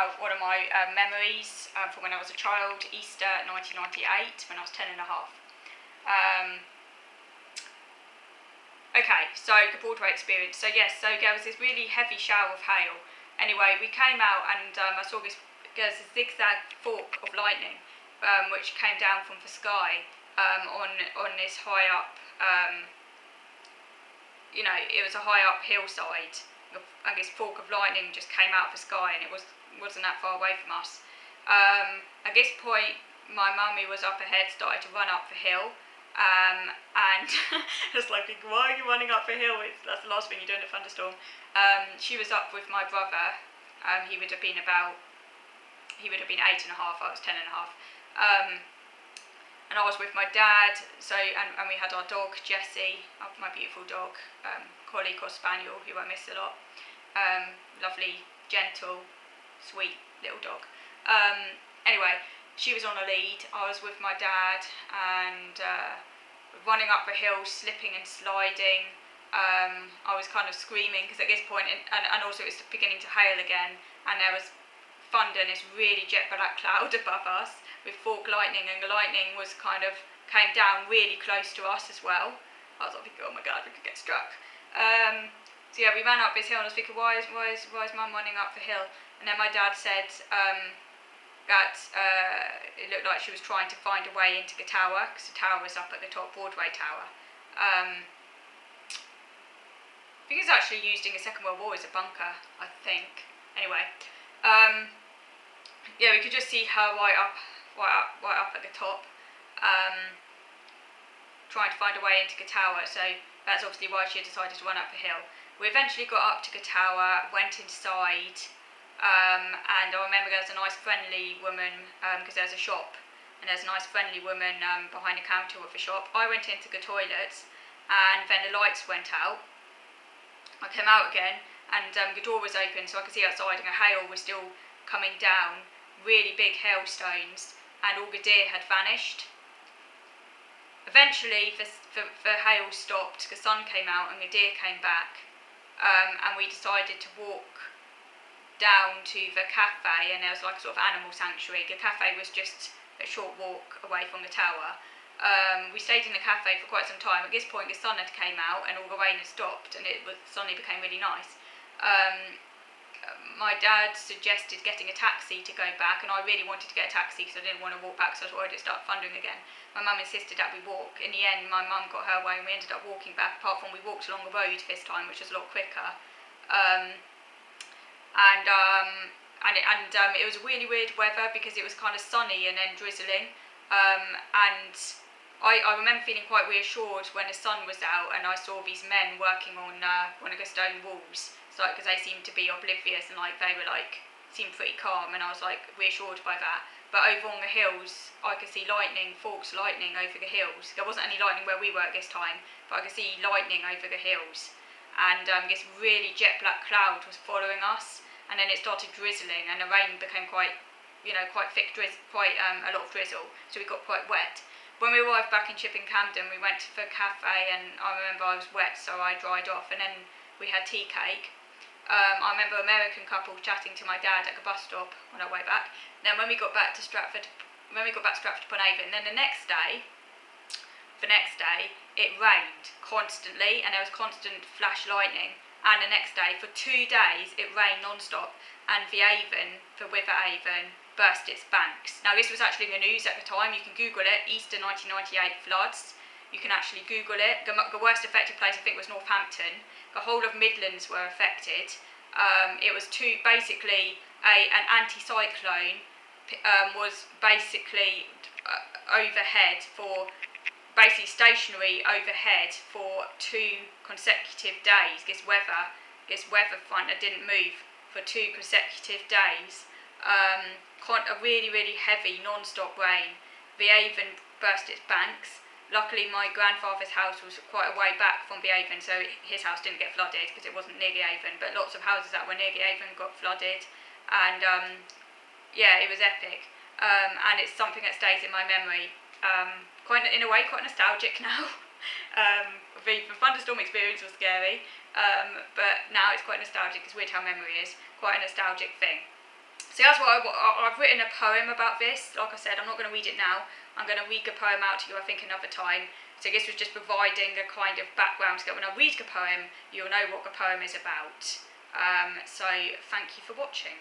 about one of my memories from when I was a child, Easter 1998, when I was 10 and a half. Okay, so the Broadway experience. So yes, so there was this really heavy shower of hail. Anyway, we came out and I saw there's a zigzag fork of lightning, which came down from the sky on this high up, it was a high up hillside. And this fork of lightning just came out of the sky, and it wasn't that far away from us. At this point, my mummy was up ahead, started to run up the hill, and just like, why are you running up the hill? That's the last thing you do in a thunderstorm. She was up with my brother. He would have been 8 and a half. I was 10 and a half. And I was with my dad. So and we had our dog Jessie, my beautiful dog, collie cross spaniel, who I miss a lot. Lovely, gentle, sweet little dog. Anyway, she was on a lead. I was with my dad and running up the hill, slipping and sliding. I was kind of screaming because at this point, and also it was beginning to hail again, and there was thunder and this really jet black cloud above us with fork lightning, and the lightning came down really close to us as well. I was like, oh my god, we could get struck. So yeah, we ran up this hill, and I was thinking, why is mum running up the hill? And then my dad said that it looked like she was trying to find a way into the tower, because the tower was up at the top, Broadway Tower. I think it's actually used in the Second World War as a bunker, I think. Anyway, yeah, we could just see her right up at the top, trying to find a way into the tower. So that's obviously why she decided to run up the hill. We eventually got up to the tower, went inside, and I remember there was a nice friendly woman, because there's a shop, and there's a nice friendly woman behind the counter of the shop. I went into the toilets, and then the lights went out. I came out again, and the door was open, so I could see outside, and the hail was still coming down, really big hailstones, and all the deer had vanished. Eventually, the hail stopped, the sun came out, and the deer came back, and we decided to walk down to the cafe, and there was like a sort of animal sanctuary. The cafe was just a short walk away from the tower. We stayed in the cafe for quite some time. At this point, the sun had came out and all the rain had stopped, and it suddenly became really nice. My dad suggested getting a taxi to go back, and I really wanted to get a taxi because I didn't want to walk back, so I was worried it'd start thundering again. My mum insisted that we walk. In the end, my mum got her way and we ended up walking back, apart from we walked along the road this time, which was a lot quicker. It was really weird weather because it was kind of sunny and then drizzling. And I remember feeling quite reassured when the sun was out and I saw these men working on one of the stone walls. So because they seemed to be oblivious and they were seemed pretty calm, and I was reassured by that. But over on the hills, I could see lightning, forks lightning over the hills. There wasn't any lightning where we were at this time, but I could see lightning over the hills. And this really jet black cloud was following us, and then it started drizzling, and the rain became quite thick, a lot of drizzle, so we got quite wet. When we arrived back in Chipping Camden, we went to the cafe, and I remember I was wet, so I dried off, and then we had tea cake. I remember an American couple chatting to my dad at the bus stop on our way back. Then when we got back to Stratford upon Avon, then the next day, it rained constantly, and there was constant flash lightning. And the next day, for 2 days, it rained non-stop, and the River Avon burst its banks. Now, this was actually in the news at the time. You can Google it, Easter 1998 floods. You can actually Google it. The worst affected place, I think, was Northampton. The whole of Midlands were affected. It was basically an anti-cyclone was basically stationary overhead for 2 consecutive days. This weather front that didn't move for 2 consecutive days. A really, really heavy non-stop rain. The Avon burst its banks. Luckily, my grandfather's house was quite a way back from the Avon, so his house didn't get flooded because it wasn't near the Avon, but lots of houses that were near the Avon got flooded, and yeah, it was epic, and it's something that stays in my memory, in a way quite nostalgic now. The thunderstorm experience was scary, but now it's quite nostalgic. It's weird how memory is, quite a nostalgic thing. So that's what I've written a poem about this. Like I said, I'm not going to read it now. I'm going to read the poem out to you, I think, another time. So this was just providing the kind of background so that when I read the poem, you'll know what the poem is about. So thank you for watching.